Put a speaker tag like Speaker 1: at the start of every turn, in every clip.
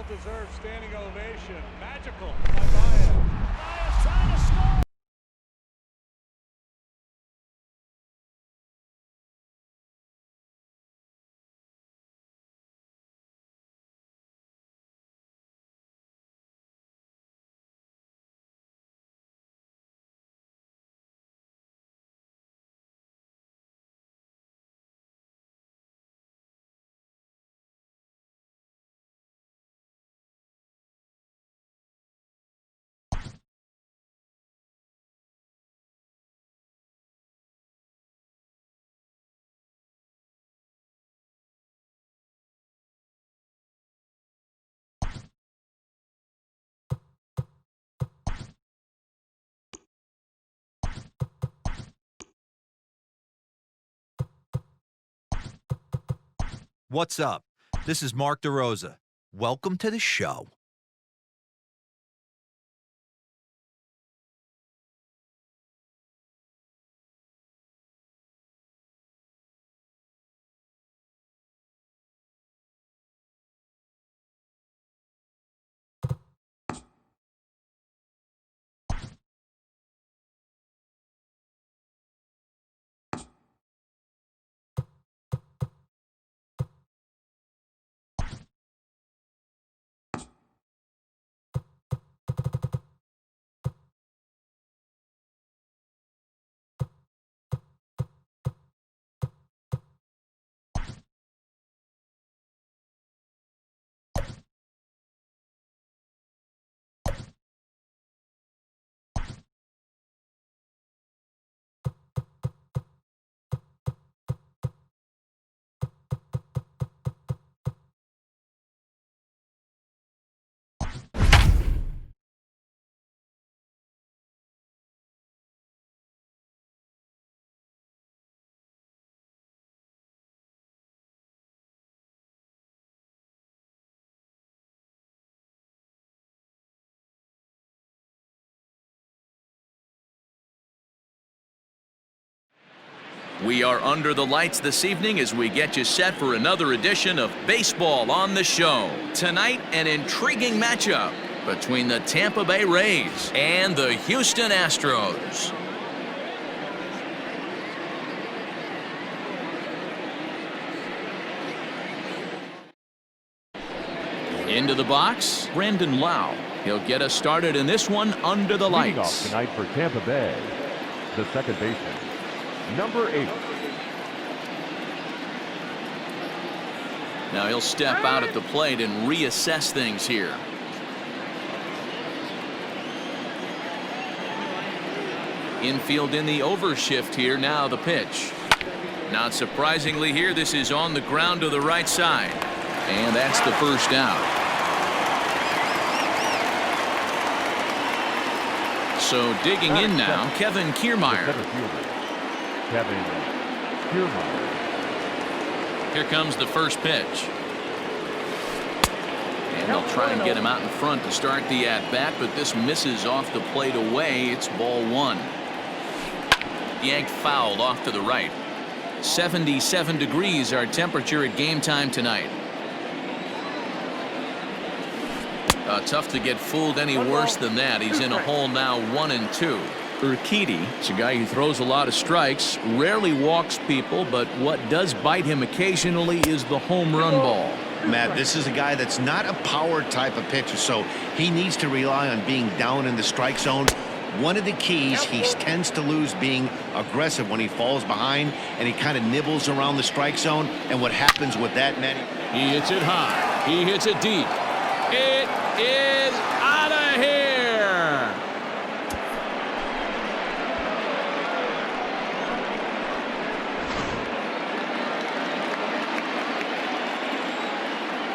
Speaker 1: well-deserved standing ovation. Magical by Baez. Baez trying to score.
Speaker 2: What's up? This is Mark DeRosa. Welcome to the show.
Speaker 3: We are under the lights this evening as we get you set for another edition of Baseball on the Show. Tonight, an intriguing matchup between the Tampa Bay Rays and the Houston Astros. Into the box, Brandon Lau. He'll get us started in this one under the lights.
Speaker 4: Leading off tonight for Tampa Bay, the second baseman, number 8.
Speaker 3: Now he'll step out at the plate and reassess things here. Infield in the overshift here. Now the pitch. Not surprisingly here, this is on the ground to the right side. And that's the first out. So digging in now, Kevin Kiermaier.
Speaker 4: Kevin Kiermaier.
Speaker 3: Here comes the first pitch. And they'll try and get him out in front to start the at-bat, but this misses off the plate away. It's ball one. Yanked fouled off to the right. 77 degrees our temperature at game time tonight. Tough to get fooled any worse than that. He's in a hole now, 1-2. Urquidy is a guy who throws a lot of strikes, rarely walks people, but what does bite him occasionally is the home run ball.
Speaker 5: Matt, this is a guy that's not a power type of pitcher, so he needs to rely on being down in the strike zone. One of the keys, he tends to lose being aggressive when he falls behind, and he kind of nibbles around the strike zone. And what happens with that, Matt?
Speaker 3: He hits it high. He hits it deep. It is out of here.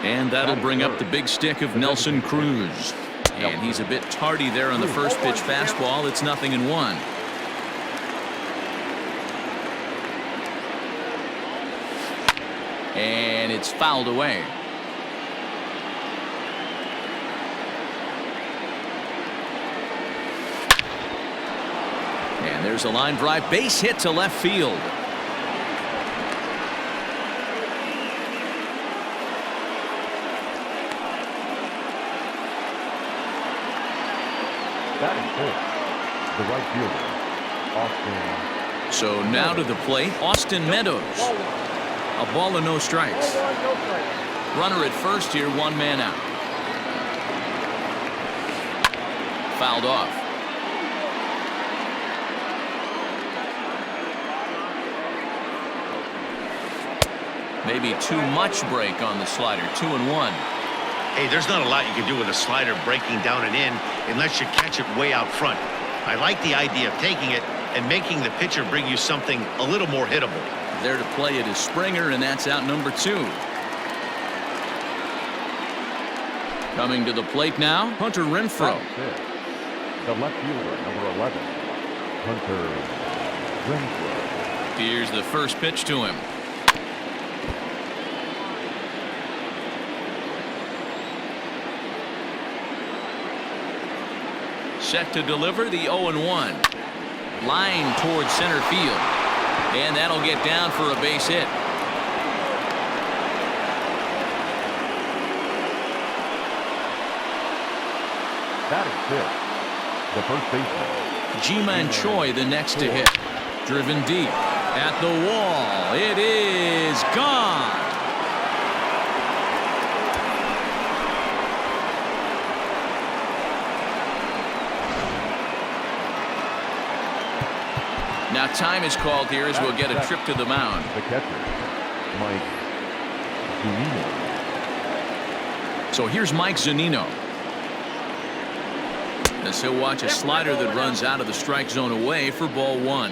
Speaker 3: And that'll bring up the big stick of Nelson Cruz. And he's a bit tardy there on the first pitch fastball. It's 0-1. And it's fouled away. And there's a line drive, base hit to left field.
Speaker 4: Batting fourth, the right fielder, Austin.
Speaker 3: So now to the plate, Austin Meadows. A ball and no strikes. Runner at first here, one man out. Fouled off. Maybe too much break on the slider. 2-1.
Speaker 5: Hey, there's not a lot you can do with a slider breaking down and in unless you catch it way out front. I like the idea of taking it and making the pitcher bring you something a little more hittable.
Speaker 3: There to play it is Springer, and that's out number 2. Coming to the plate now, Hunter Renfroe.
Speaker 4: The left fielder, number 11, Hunter Renfroe.
Speaker 3: Here's the first pitch to him. Set to deliver the 0-1. Line towards center field. And that'll get down for a base hit.
Speaker 4: Batting fifth, the first baseman,
Speaker 3: G-Man Choi the next to hit. Driven deep at the wall. It is gone. Now time is called here as we'll get a trip to the mound.
Speaker 4: The catcher, Mike Zunino.
Speaker 3: So here's Mike Zunino. As he'll watch a slider that runs out of the strike zone away for ball 1.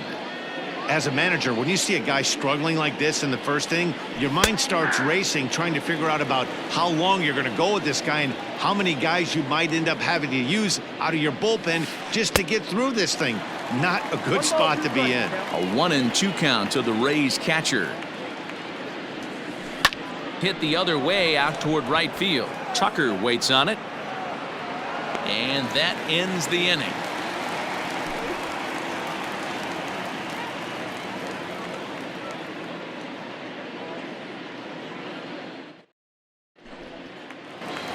Speaker 5: As a manager, when you see a guy struggling like this in the first inning, your mind starts racing, trying to figure out about how long you're going to go with this guy and how many guys you might end up having to use out of your bullpen just to get through this thing. Not a good spot to be in.
Speaker 3: A 1-2 count to the Rays catcher. Hit the other way out toward right field. Tucker waits on it. And that ends the inning.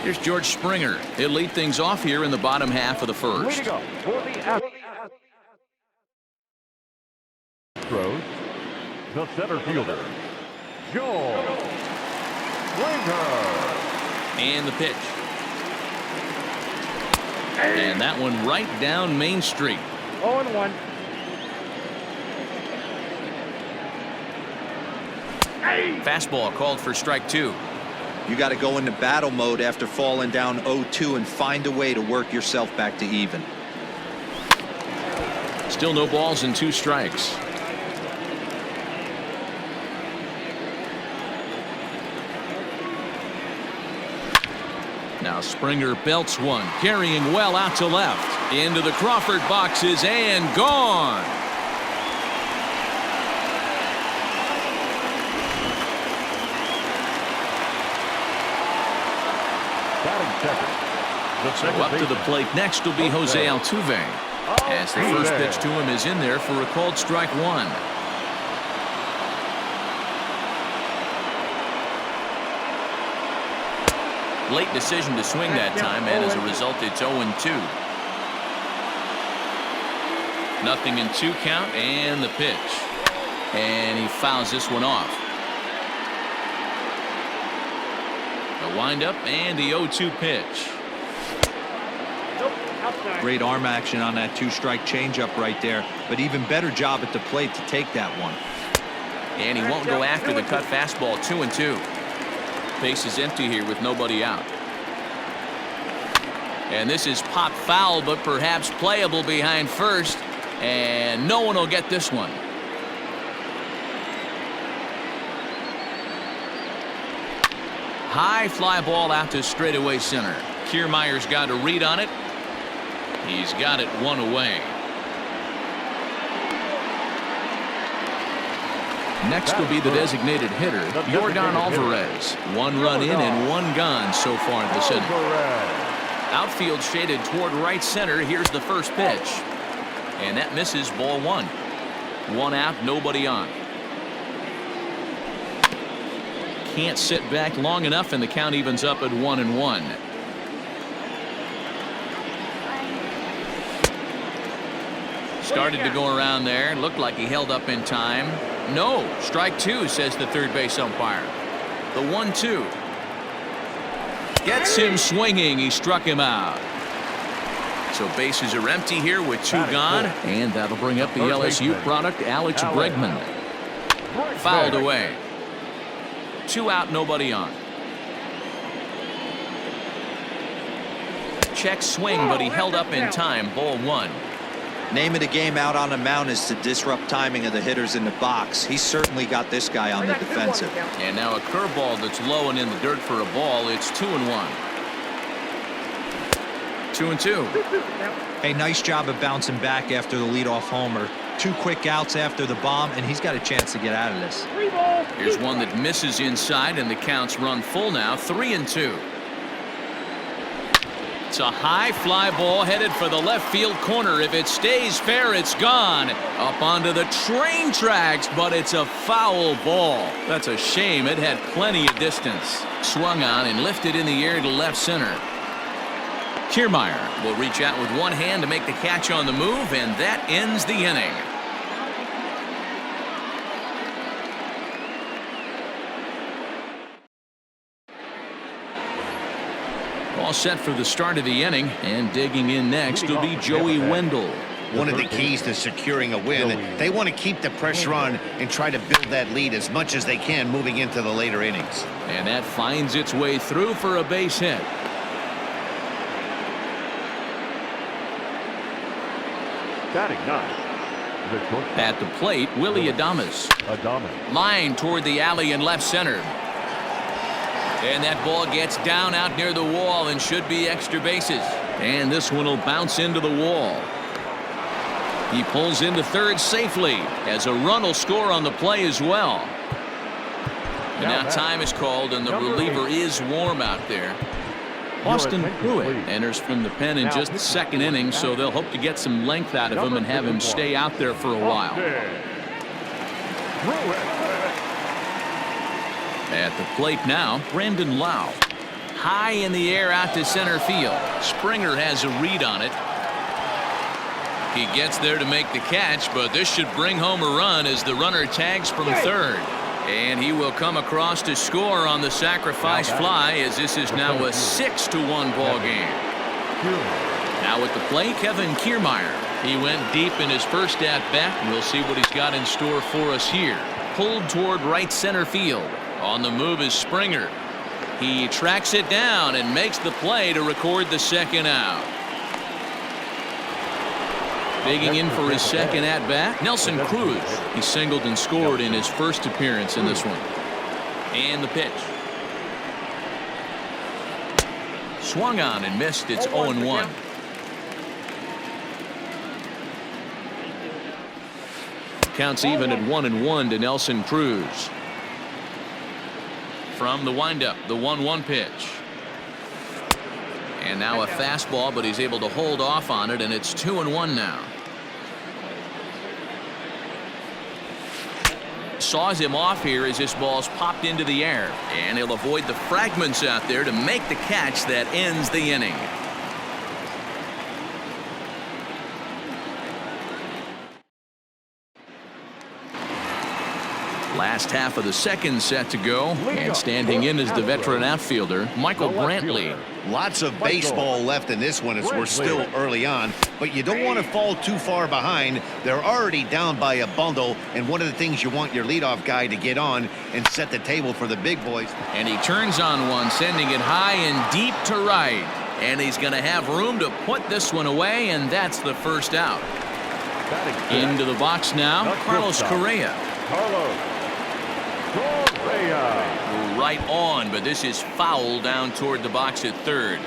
Speaker 3: Here's George Springer. He'll lead things off here in the bottom half of the first.
Speaker 4: Way to go for the Astros, the center fielder, Joe Springer.
Speaker 3: And the pitch. And that one right down Main Street.
Speaker 4: 0-1.
Speaker 3: Fastball called for strike 2.
Speaker 2: You got to go into battle mode after falling down 0-2 and find a way to work yourself back to even.
Speaker 3: Still no balls and 2 strikes. Now Springer belts one, carrying well out to left. Into the Crawford boxes and gone.
Speaker 4: Batting second.
Speaker 3: So up to the plate next will be Jose Altuve. As the first pitch to him is in there for a called strike 1. Late decision to swing that time, and as a result, it's 0-2. Nothing in 2 count, and the pitch. And he fouls this one off. The windup and the 0-2 pitch.
Speaker 2: Great arm action on that 2-strike changeup right there, but even better job at the plate to take that one.
Speaker 3: And he won't go after the cut fastball. 2-2. Base is empty here with nobody out. And this is pop foul, but perhaps playable behind first. And no one will get this one. High fly ball out to straightaway center. Kiermaier's got a read on it. He's got it one away. Next will be the designated hitter, Yordan Alvarez. 1 run in and 1 gone so far this inning. Outfield shaded toward right center. Here's the first pitch. And that misses, ball 1. 1 out, nobody on. Can't sit back long enough, and the count evens up at 1-1. Started to go around there. Looked like he held up in time. No, strike two, says the third base umpire. The 1-2. Gets him swinging. He struck him out. So bases are empty here with two gone. And that'll bring up the LSU product, Alex Bregman. Fouled away. 2 out, nobody on. Check swing, but he held up in time. Ball 1.
Speaker 2: Name of the game out on the mound is to disrupt timing of the hitters in the box. He's certainly got this guy on the defensive.
Speaker 3: And now a curveball that's low and in the dirt for a ball. It's 2-1. 2-2.
Speaker 2: Hey, nice job of bouncing back after the leadoff homer. 2 quick outs after the bomb, and he's got a chance to get out of this.
Speaker 3: Here's one that misses inside, and the count's run full now. 3-2. It's a high fly ball headed for the left field corner. If it stays fair, it's gone. Up onto the train tracks, but it's a foul ball. That's a shame. It had plenty of distance. Swung on and lifted in the air to left center. Kiermaier will reach out with one hand to make the catch on the move, and that ends the inning. All set for the start of the inning, and digging in next will be Joey Wendell.
Speaker 5: One of the keys to securing a win, they want to keep the pressure on and try to build that lead as much as they can moving into the later innings.
Speaker 3: And that finds its way through for a base hit.
Speaker 4: Batting 9.
Speaker 3: At the plate, Willie Adames. Line toward the alley in left center. And that ball gets down out near the wall and should be extra bases. And this one will bounce into the wall. He pulls into third safely as a run will score on the play as well. And now time is called, and the reliever is warm out there. Austin Pruitt enters from the pen in just the second inning, so they'll hope to get some length out of him and have him stay out there for a while. At the plate now, Brandon Lau. High in the air out to center field. Springer has a read on it. He gets there to make the catch, but this should bring home a run as the runner tags from third. And he will come across to score on the sacrifice fly, as this is now a 6-1 ball game. Now at the plate, Kevin Kiermaier. He went deep in his first at-bat, and we'll see what he's got in store for us here. Pulled toward right center field. On the move is Springer. He tracks it down and makes the play to record the second out. Digging in for his second at-bat, Nelson Cruz. He singled and scored in his first appearance in this one. And the pitch. Swung on and missed. It's 0-1. Counts even at 1-1 to Nelson Cruz. From the windup, the 1-1 pitch. And now a fastball, but he's able to hold off on it, and it's 2-1 now. Saws him off here as this ball's popped into the air, and he'll avoid the fragments out there to make the catch that ends the inning. Last half of the second set to go, and standing in is the veteran outfielder, Michael Brantley.
Speaker 5: Lots of baseball left in this one as we're still early on, but you don't want to fall too far behind. They're already down by a bundle, and one of the things you want your leadoff guy to get on and set the table for the big boys.
Speaker 3: And he turns on one, sending it high and deep to right. And he's going to have room to put this one away, and that's the first out. Into the box now, Carlos Correa. Right on, but this is foul down toward the box at third.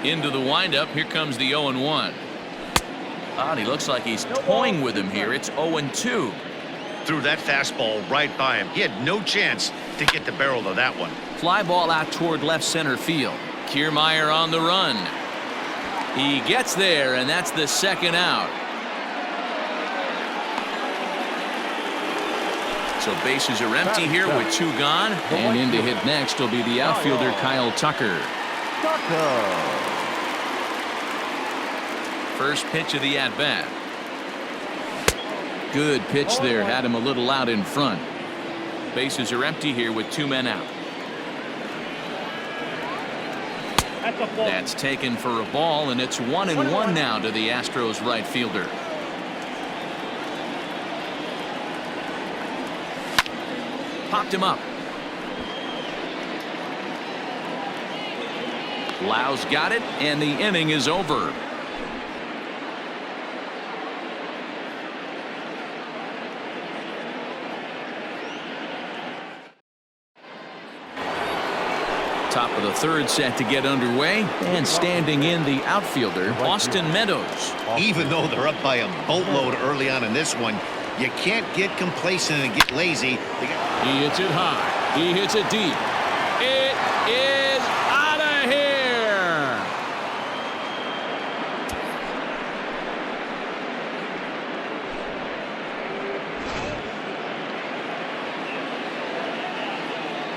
Speaker 3: Into the windup, here comes the 0-1. And he looks like he's toying with him here. It's 0-2.
Speaker 5: Threw that fastball right by him. He had no chance to get the barrel of that one.
Speaker 3: Fly ball out toward left center field. Kiermaier on the run. He gets there, and that's the second out. So bases are empty here with two gone. And in to hit next will be the outfielder Kyle Tucker. First pitch of the at-bat. Good pitch there. Had him a little out in front. Bases are empty here with 2 men out. That's taken for a ball, and it's 1-1 now to the Astros right fielder. Popped him up. Lau's got it, and the inning is over. Top of the third set to get underway, and standing in the outfielder, Austin Meadows.
Speaker 5: Even though they're up by a boatload early on in this one, you can't get complacent and get lazy.
Speaker 3: He hits it high. He hits it deep. It is out of here.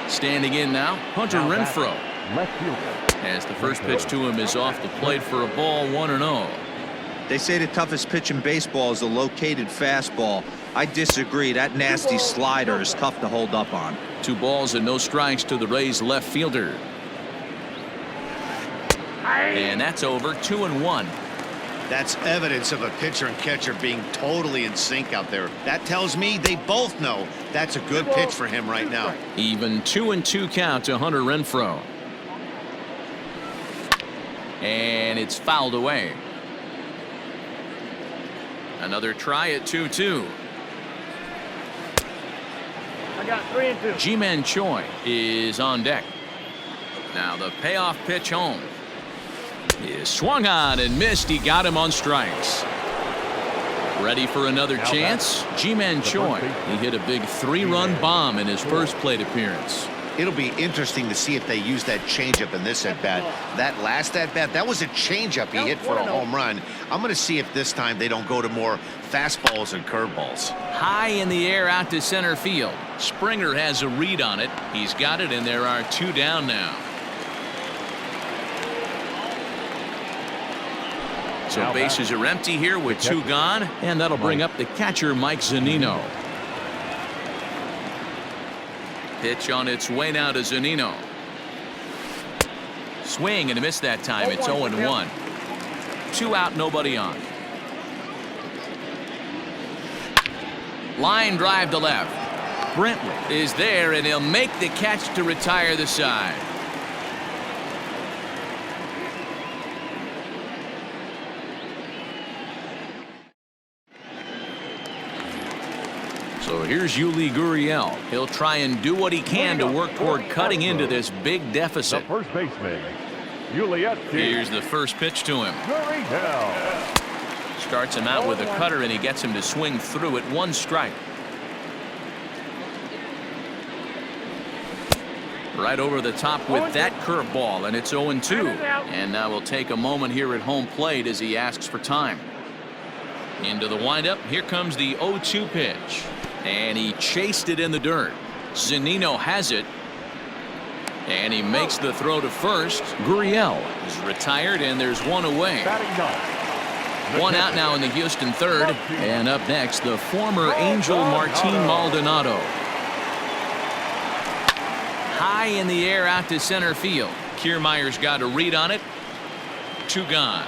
Speaker 3: Standing in now, Hunter Renfroe.
Speaker 4: Left fielder.
Speaker 3: As the first pitch to him is off the plate for a ball, 1-0.
Speaker 2: They say the toughest pitch in baseball is a located fastball. I disagree. That nasty slider is tough to hold up on.
Speaker 3: 2 balls and no strikes to the Rays left fielder. And that's over. 2-1.
Speaker 5: That's evidence of a pitcher and catcher being totally in sync out there. That tells me they both know that's a good pitch for him right now.
Speaker 3: Even 2-2 count to Hunter Renfroe. And it's fouled away. Another try at 2-2.
Speaker 1: I got 3-2.
Speaker 3: G-Man Choi is on deck. Now the payoff pitch home. Is swung on and missed. He got him on strikes. Ready for another chance? G-Man Choi. He hit a big 3-run bomb in his first plate appearance.
Speaker 5: It'll be interesting to see if they use that changeup in this at-bat. That last at-bat, that was a changeup he hit for a home run. I'm going to see if this time they don't go to more fastballs and curveballs.
Speaker 3: High in the air out to center field. Springer has a read on it. He's got it, and there are 2 down now. So bases are empty here with 2 gone, and that'll bring up the catcher, Mike Zunino. Pitch on its way now to Zunino. Swing and a miss that time. It's 0-1. 2 out, nobody on. Line drive to left. Brentwood is there, and he'll make the catch to retire the side. So here's Yuli Gurriel. He'll try and do what he can to work toward cutting into this big deficit.
Speaker 4: The first baseman, Yuli.
Speaker 3: Here's the first pitch to him.
Speaker 4: Gurriel.
Speaker 3: Starts him out with a cutter, and he gets him to swing through it. 1 strike. Right over the top with that curveball, and it's 0-2. And now we'll take a moment here at home plate as he asks for time. Into the windup. Here comes the 0-2 pitch. And he chased it in the dirt. Zunino has it. And he makes the throw to first. Gurriel is retired, and there's 1 away. 1 out now in the Houston third. And up next, the former Angel Martin Maldonado. High in the air out to center field. Kiermaier's got a read on it. 2 gone.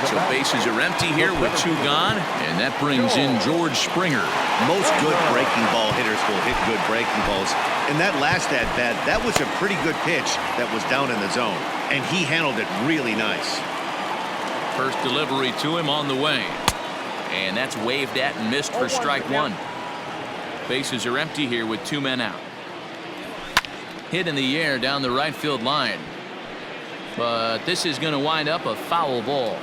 Speaker 3: So bases are empty here with 2 gone, and that brings in George Springer.
Speaker 5: Most good breaking ball hitters will hit good breaking balls. In that last at-bat, that was a pretty good pitch that was down in the zone, and he handled it really nice.
Speaker 3: First delivery to him on the way, and that's waved at and missed for strike 1. Bases are empty here with 2 men out. Hit in the air down the right field line, but this is going to wind up a foul ball.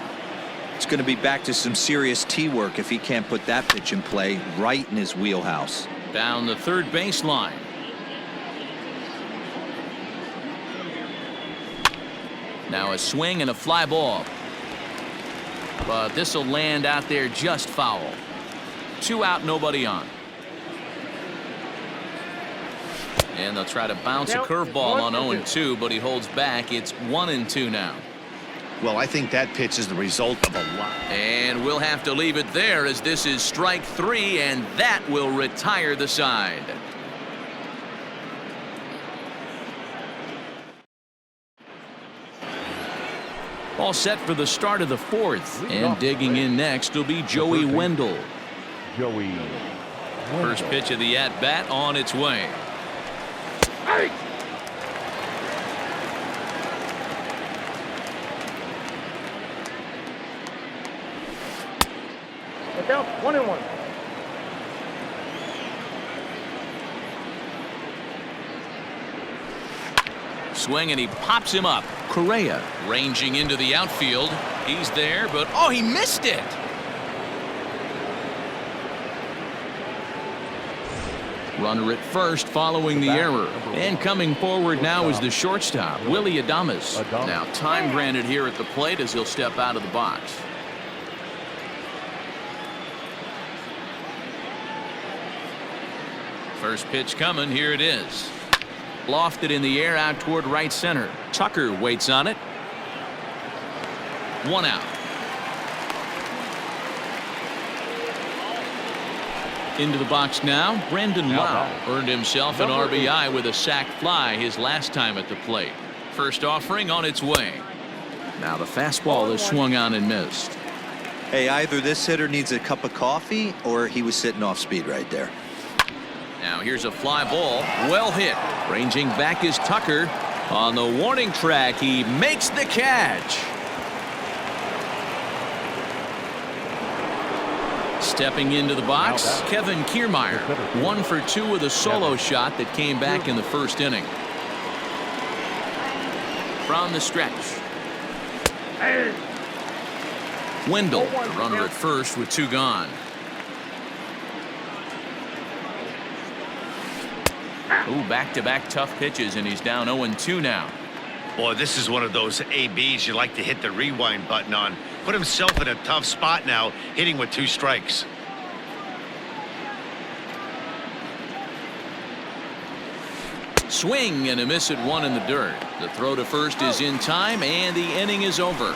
Speaker 2: It's going to be back to some serious tee work if he can't put that pitch in play right in his wheelhouse.
Speaker 3: Down the third baseline. Now a swing and a fly ball. But this will land out there just foul. 2 out, nobody on. And they'll try to bounce a curveball on 0-2, but he holds back. It's 1-2 now.
Speaker 5: Well, I think that pitch is the result of a lot.
Speaker 3: And we'll have to leave it there as this is strike 3, and that will retire the side. All set for the start of the 4th, and digging in next will be Joey Wendell.
Speaker 4: Joey.
Speaker 3: First pitch of the at-bat on its way.
Speaker 4: Hey!
Speaker 6: Down 1-1.
Speaker 3: Swing, and he pops him up. Correa ranging into the outfield. He's there, but oh, he missed it. Runner at first following the error. And coming forward now is the shortstop, Willie Adames. Now time granted here at the plate as he'll step out of the box. First pitch coming. Here it is. Lofted in the air out toward right center. Tucker waits on it. 1 out. Into the box now. Brandon Lau earned himself an RBI with a sac fly his last time at the plate. First offering on its way. Now the fastball is swung on and missed.
Speaker 2: Hey, either this hitter needs a cup of coffee or he was sitting off speed right there.
Speaker 3: Now here's a fly ball. Well hit. Ranging back is Tucker. On the warning track, he makes the catch. Stepping into the box, Kevin Kiermaier. 1 for 2 with a solo shot that came back in the first inning. From the stretch. Wendell, the runner at first with 2 gone. Ooh, back-to-back tough pitches, and he's down 0-2 now.
Speaker 5: Boy, this is one of those ABs you like to hit the rewind button on. Put himself in a tough spot now, hitting with 2 strikes.
Speaker 3: Swing and a miss at 1 in the dirt. The throw to first is in time, and the inning is over.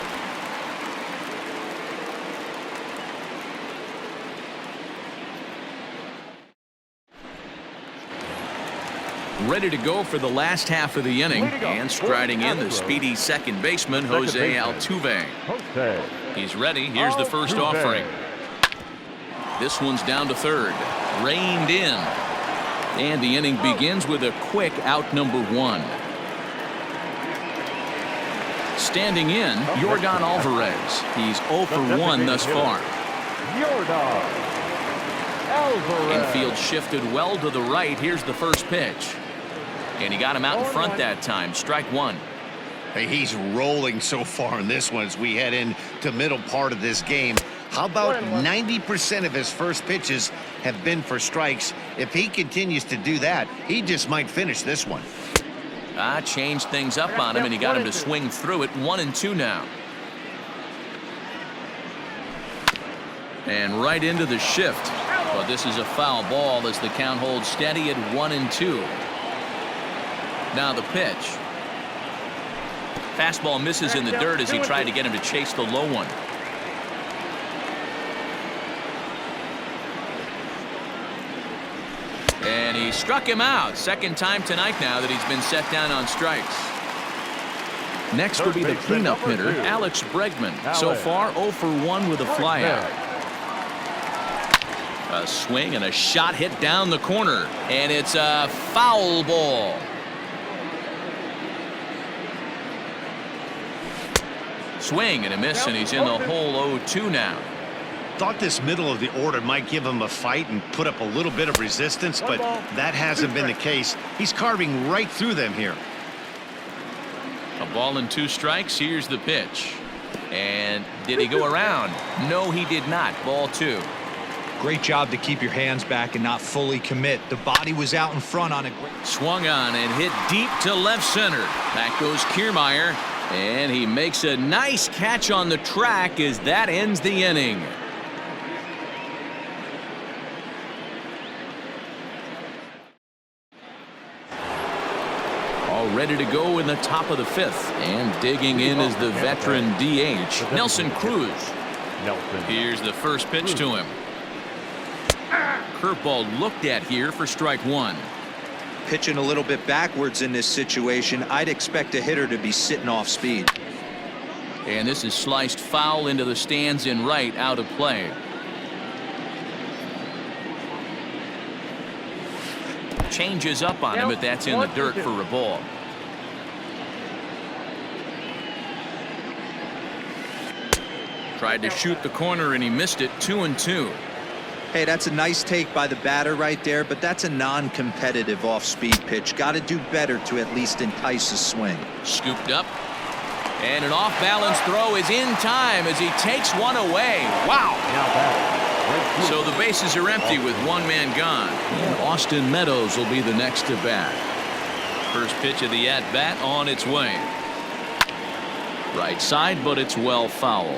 Speaker 3: Ready to go for the last half of the inning, and striding in the speedy second baseman Jose Altuve. He's ready. Here's the first offering. This one's down to third. Reined in. And the inning begins with a quick out number 1. Standing in, Yordan Alvarez. He's 0 for 1 thus far. Infield shifted well to the right. Here's the first pitch. And he got him out in front that time. Strike 1.
Speaker 5: Hey, he's rolling so far in this one as we head into middle part of this game. How about 90% of his first pitches have been for strikes? If he continues to do that, he just might finish this one.
Speaker 3: Changed things up on him, and he got him to swing through it. 1-2 now. And right into the shift. Well, this is a foul ball as the count holds steady at 1-2. Now the pitch. Fastball misses in the dirt as he tried to get him to chase the low one. And he struck him out. Second time tonight now that he's been set down on strikes. Next will be the cleanup hitter, Alex Bregman. So far 0 for 1 with a flyout. A swing and a shot hit down the corner. And it's a foul ball. Swing and a miss, and he's in the hole 0-2 now.
Speaker 5: Thought this middle of the order might give him a fight and put up a little bit of resistance, but that hasn't been the case. He's carving right through them here.
Speaker 3: A ball and 2 strikes. Here's the pitch. And did he go around? No, he did not. Ball 2.
Speaker 2: Great job to keep your hands back and not fully commit. The body was out in front on a great.
Speaker 3: Swung on and hit deep to left center. Back goes Kiermaier. And he makes a nice catch on the track as that ends the inning.
Speaker 4: All
Speaker 3: ready to go in the top of the 5th. And digging in is the veteran DH, Nelson Cruz. Here's the first pitch to him. Curveball looked at here for strike 1.
Speaker 2: Pitching a little bit backwards in this situation, I'd expect a hitter to be sitting off speed.
Speaker 3: And this is sliced foul into the stands in right, out of play. Changes up on him, but that's in the dirt for a ball. Tried to shoot the corner and he missed it. 2-2.
Speaker 2: Hey, that's a nice take by the batter right there, but that's a non-competitive off-speed pitch. Got to do better to at least entice a swing.
Speaker 3: Scooped up. And an off-balance throw is in time as he takes one away. Wow. So the bases are empty with one man gone. And Austin Meadows will be the next to bat. First pitch of the at-bat on its way. Right side, but it's well foul.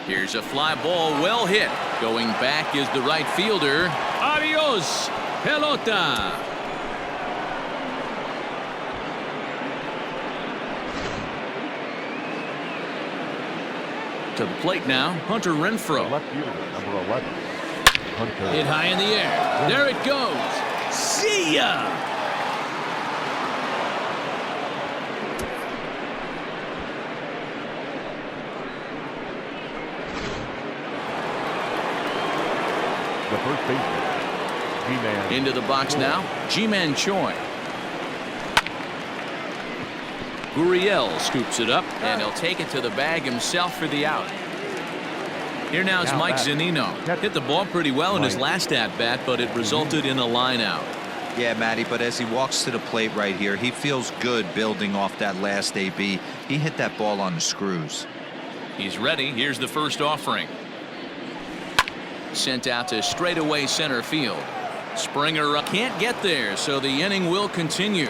Speaker 3: Here's a fly ball, well hit. Going back is the right fielder. Adios, pelota. To the plate now, Hunter Renfroe.
Speaker 4: Left fielder, number 11. Hunter.
Speaker 3: Hit high in the air. There it goes. See ya.
Speaker 4: The first baseman, G-Man.
Speaker 3: Into the box now, G-Man Choi. Gurriel scoops it up, and he'll take it to the bag himself for the out. Here now is Mike Zunino. Hit the ball pretty well in his last at-bat, but it resulted in a line out.
Speaker 2: Yeah, Matty, but as he walks to the plate right here, he feels good building off that last AB. He hit that ball on the screws.
Speaker 3: He's ready. Here's the first offering. Sent out to straightaway center field. Springer can't get there, so the inning will continue.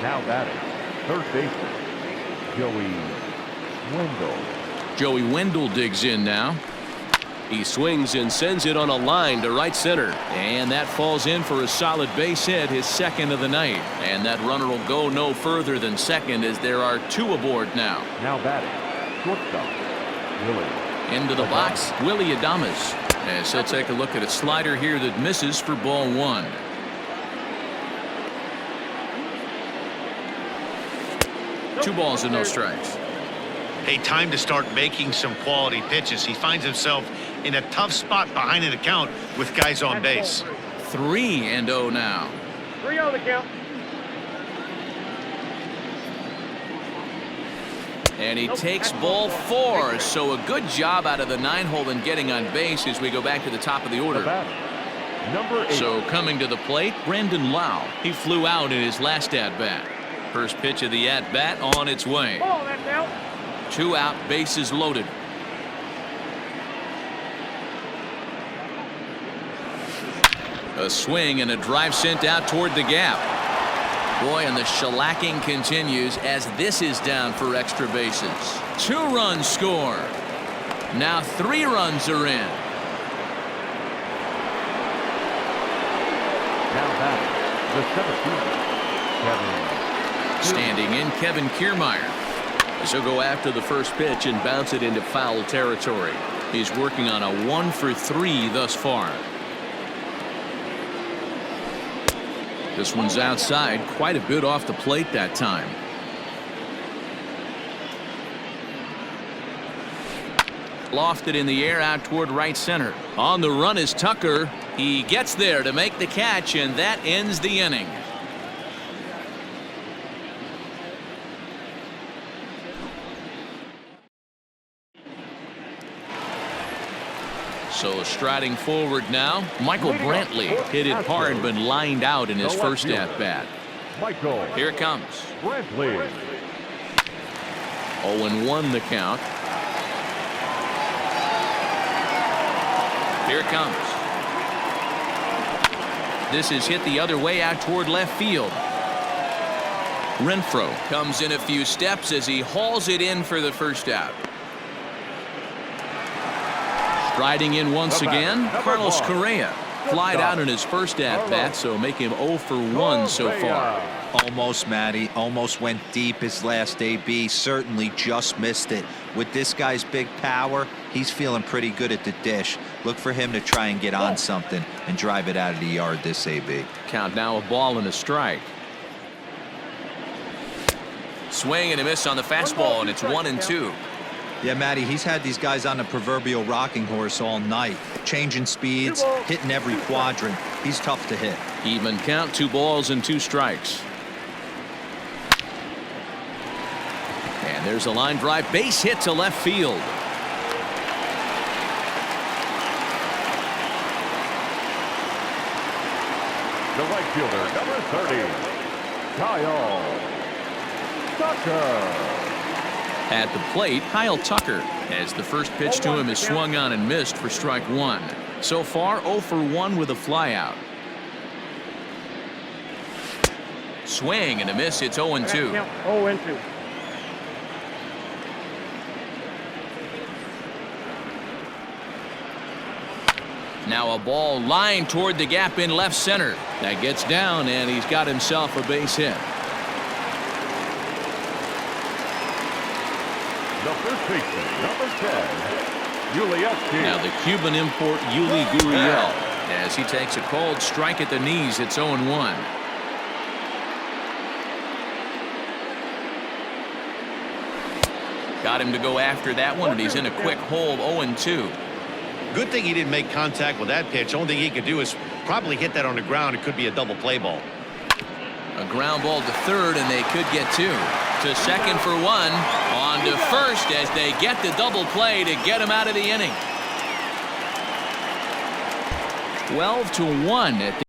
Speaker 4: Now batting, third baseman, Joey Wendell.
Speaker 3: Joey Wendell digs in now. He swings and sends it on a line to right center. And that falls in for a solid base hit, his second of the night. And that runner will go no further than second as there are two aboard now.
Speaker 4: Now batting, shortstop, Willie.
Speaker 3: Into the box, Willie Adames. As he'll take a look at a slider here that misses for ball 1. Two balls and no strikes.
Speaker 5: Hey, time to start making some quality pitches. He finds himself in a tough spot behind an account with guys on base.
Speaker 3: 3-0 now.
Speaker 6: 3-0 the count.
Speaker 3: And he takes ball 4. So a good job out of the 9-hole in getting on base as we go back to the top of the order.
Speaker 4: Number 8.
Speaker 3: So coming to the plate, Brandon Lau. He flew out in his last at-bat. First pitch of the at-bat on its way.
Speaker 6: Ball, that's out.
Speaker 3: 2 out, bases loaded. A swing and a drive sent out toward the gap. Boy, and the shellacking continues as this is down for extra bases. 2 runs score. Now 3 runs are in.
Speaker 4: Now batting, the seventh fielder, Kevin.
Speaker 3: Standing in, Kevin Kiermaier. So go after the first pitch and bounce it into foul territory. He's working on a 1-for-3 thus far. This one's outside, quite a bit off the plate that time. Lofted in the air out toward right center. On the run is Tucker. He gets there to make the catch, and that ends the inning. So striding forward now, Michael Brantley hit it hard but lined out in his first at-bat.
Speaker 4: Michael.
Speaker 3: Here it comes.
Speaker 4: Brantley.
Speaker 3: 0-1 the count. Here it comes. This is hit the other way out toward left field. Renfro comes in a few steps as he hauls it in for the first out. Striding in once again, Carlos Correa. Flied out in his first at-bat, so make him 0 for 1 so far.
Speaker 2: Almost, Matty. Almost went deep his last AB. Certainly just missed it. With this guy's big power, he's feeling pretty good at the dish. Look for him to try and get on something and drive it out of the yard this AB.
Speaker 3: Count now, a ball and a strike. Swing and a miss on the fastball, and it's 1-2.
Speaker 2: Yeah, Matty, he's had these guys on the proverbial rocking horse all night. Changing speeds, hitting every quadrant. He's tough to hit.
Speaker 3: Even count, 2 balls and 2 strikes. And there's a line drive, base hit to left field.
Speaker 4: The right fielder, number 30, Kyle Tucker.
Speaker 3: At the plate, Kyle Tucker, as the first pitch to him is swung on and missed for strike 1. So far, 0 for 1 with a flyout. Swing and a miss. It's 0-2.
Speaker 6: 0-2.
Speaker 3: Now a ball lined toward the gap in left center. That gets down, and he's got himself a base hit.
Speaker 4: The first baseman, number 10, Yuli.
Speaker 3: Now the Cuban import Yuli Gurriel, as he takes a cold strike at the knees. It's 0-1. Got him to go after that one, and he's in a quick hole, 0-2.
Speaker 5: Good thing he didn't make contact with that pitch. Only thing he could do is probably hit that on the ground. It could be a double play ball.
Speaker 3: A ground ball to third, and they could get 2. To second for 1. On to first as they get the double play to get him out of the inning. 12-1 at the